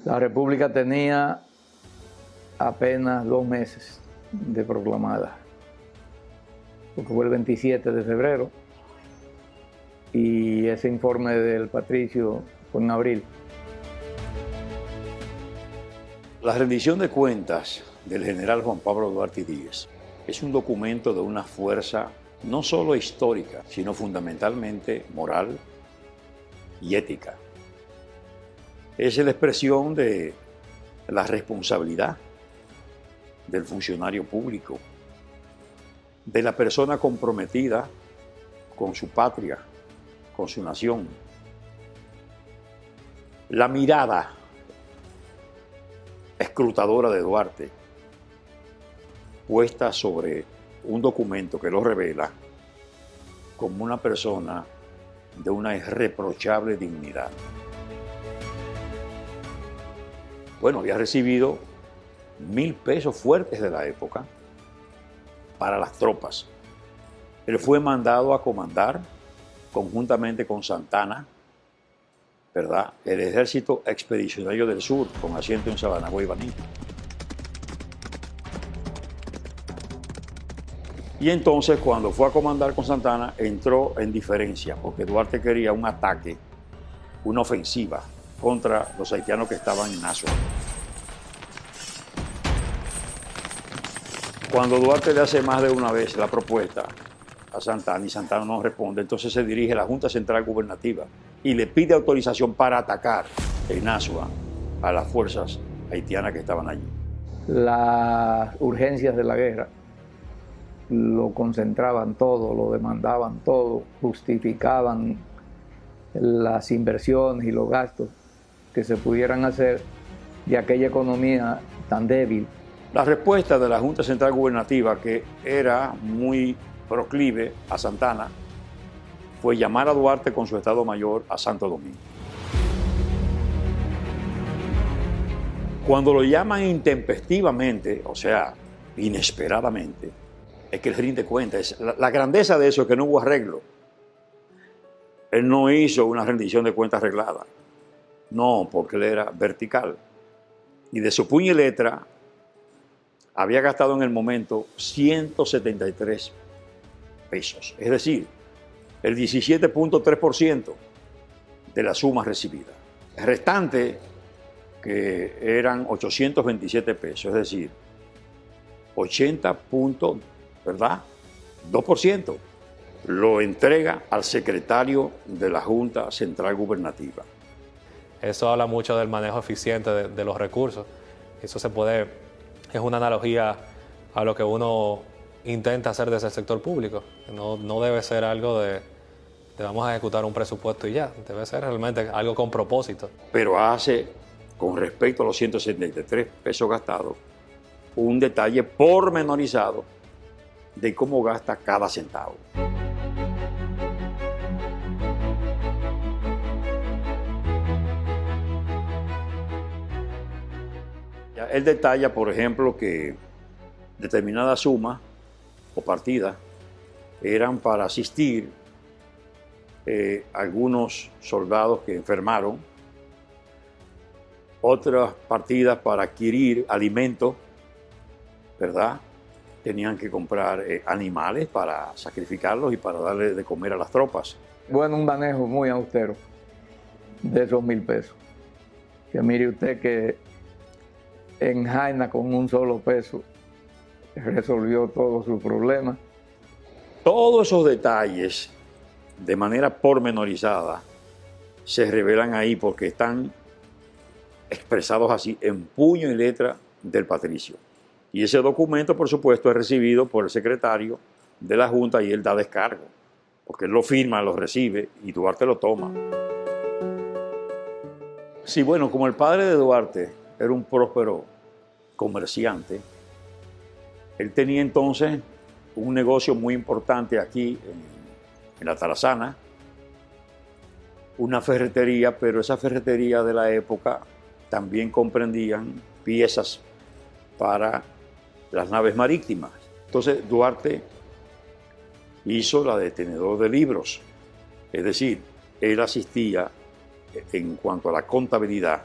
La República tenía apenas 2 meses de proclamada, porque fue el 27 de febrero y ese informe del Patricio fue en abril. La rendición de cuentas del general Juan Pablo Duarte Díez es un documento de una fuerza no solo histórica, sino fundamentalmente moral y ética. Es la expresión de la responsabilidad del funcionario público, de la persona comprometida con su patria, con su nación. La mirada escrutadora de Duarte, puesta sobre un documento que lo revela como una persona de una irreprochable dignidad. Bueno, había recibido 1.000 pesos fuertes de la época para las tropas. Él fue mandado a comandar, conjuntamente con Santana, ¿verdad?, el Ejército Expedicionario del Sur, con asiento en Sabanagua y Baní. Y entonces, cuando fue a comandar con Santana, entró en diferencia, porque Duarte quería un ataque, una ofensiva contra los haitianos que estaban en Azua. Cuando Duarte le hace más de una vez la propuesta a Santana y Santana no responde, entonces se dirige a la Junta Central Gubernativa y le pide autorización para atacar en Azua a las fuerzas haitianas que estaban allí. Las urgencias de la guerra lo concentraban todo, lo demandaban todo, justificaban las inversiones y los gastos que se pudieran hacer de aquella economía tan débil. La respuesta de la Junta Central Gubernativa, que era muy proclive a Santana, fue llamar a Duarte con su Estado Mayor a Santo Domingo. Cuando lo llaman intempestivamente, o sea, inesperadamente, es que él rinde cuentas. La grandeza de eso es que no hubo arreglo. Él no hizo una rendición de cuentas arreglada. No, porque él era vertical. Y de su puño y letra había gastado en el momento 173 pesos. Es decir, el 17.3% de la suma recibida. El restante, que eran 827 pesos, es decir, 80 puntos, ¿verdad? 2%, lo entrega al secretario de la Junta Central Gubernativa. Eso habla mucho del manejo eficiente de los recursos. Eso es una analogía a lo que uno intenta hacer desde el sector público. No debe ser algo de vamos a ejecutar un presupuesto y ya. Debe ser realmente algo con propósito. Pero hace, con respecto a los 173 pesos gastados, un detalle pormenorizado de cómo gasta cada centavo. Él detalla, por ejemplo, que determinadas sumas o partidas eran para asistir algunos soldados que enfermaron, otras partidas para adquirir alimentos, ¿verdad? Tenían que comprar animales para sacrificarlos y para darle de comer a las tropas. Bueno, un manejo muy austero de esos 1.000 pesos. Que mire usted que en Jaina con un solo peso resolvió todos sus problemas. Todos esos detalles, de manera pormenorizada, se revelan ahí porque están expresados así en puño y letra del patricio. Y ese documento, por supuesto, es recibido por el secretario de la Junta y él da descargo, porque él lo firma, lo recibe y Duarte lo toma. Sí, bueno, como el padre de Duarte era un próspero comerciante, él tenía entonces un negocio muy importante aquí en la Tarazana, una ferretería, pero esa ferretería de la época también comprendían piezas para las naves marítimas. Entonces Duarte hizo la de tenedor de libros, es decir, él asistía en cuanto a la contabilidad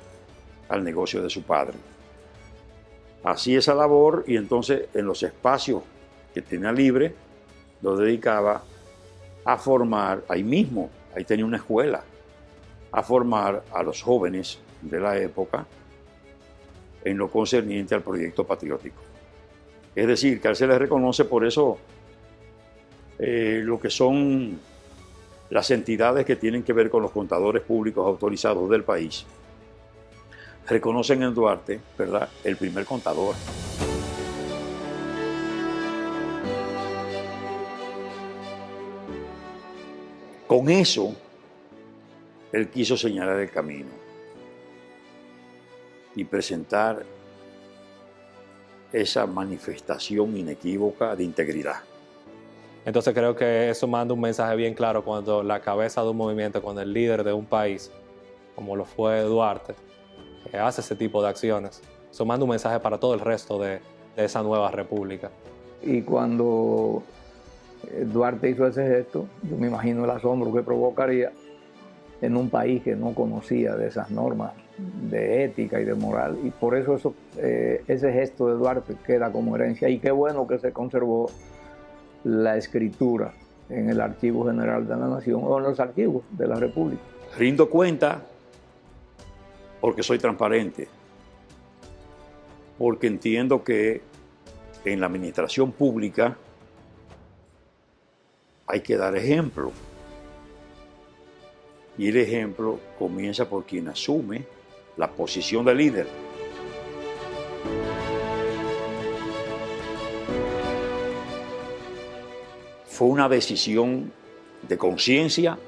al negocio de su padre. Hacía esa labor y entonces en los espacios que tenía libre lo dedicaba a formar, ahí mismo, ahí tenía una escuela, a formar a los jóvenes de la época en lo concerniente al proyecto patriótico. Es decir, que a él se le reconoce por eso lo que son las entidades que tienen que ver con los contadores públicos autorizados del país. Reconocen en Duarte, ¿verdad?, el primer contador. Con eso, él quiso señalar el camino y presentar esa manifestación inequívoca de integridad. Entonces creo que eso manda un mensaje bien claro cuando la cabeza de un movimiento, cuando el líder de un país, como lo fue Duarte, hace ese tipo de acciones. Eso manda un mensaje para todo el resto de esa nueva república. Y cuando Duarte hizo ese gesto, yo me imagino el asombro que provocaría en un país que no conocía de esas normas de ética y de moral, y por eso ese gesto de Duarte queda como herencia, y qué bueno que se conservó la escritura en el Archivo General de la Nación o en los archivos de la República. Rindo cuenta porque soy transparente, porque entiendo que en la administración pública hay que dar ejemplo. Y el ejemplo comienza por quien asume la posición de líder. Fue una decisión de conciencia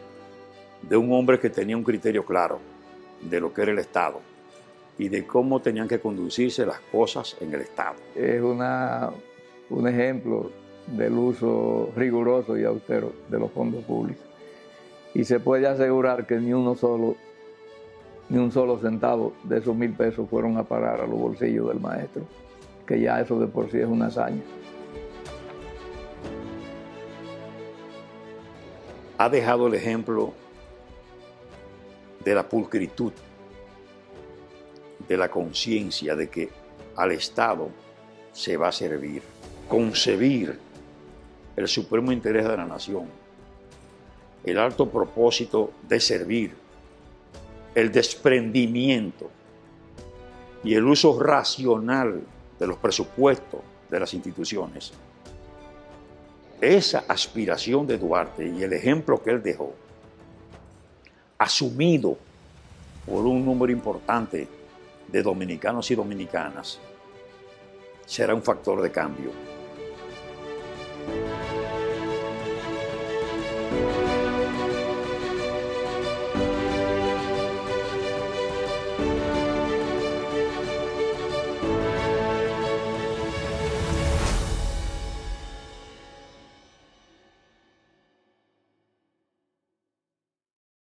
de un hombre que tenía un criterio claro de lo que era el Estado y de cómo tenían que conducirse las cosas en el Estado. Es un ejemplo del uso riguroso y austero de los fondos públicos. Y se puede asegurar que ni un solo centavo de esos 1.000 pesos fueron a parar a los bolsillos del maestro, que ya eso de por sí es una hazaña. Ha dejado el ejemplo de la pulcritud, de la conciencia de que al Estado se va a servir, concebir el supremo interés de la nación, el alto propósito de servir, el desprendimiento y el uso racional de los presupuestos de las instituciones. Esa aspiración de Duarte y el ejemplo que él dejó, asumido por un número importante de dominicanos y dominicanas, será un factor de cambio.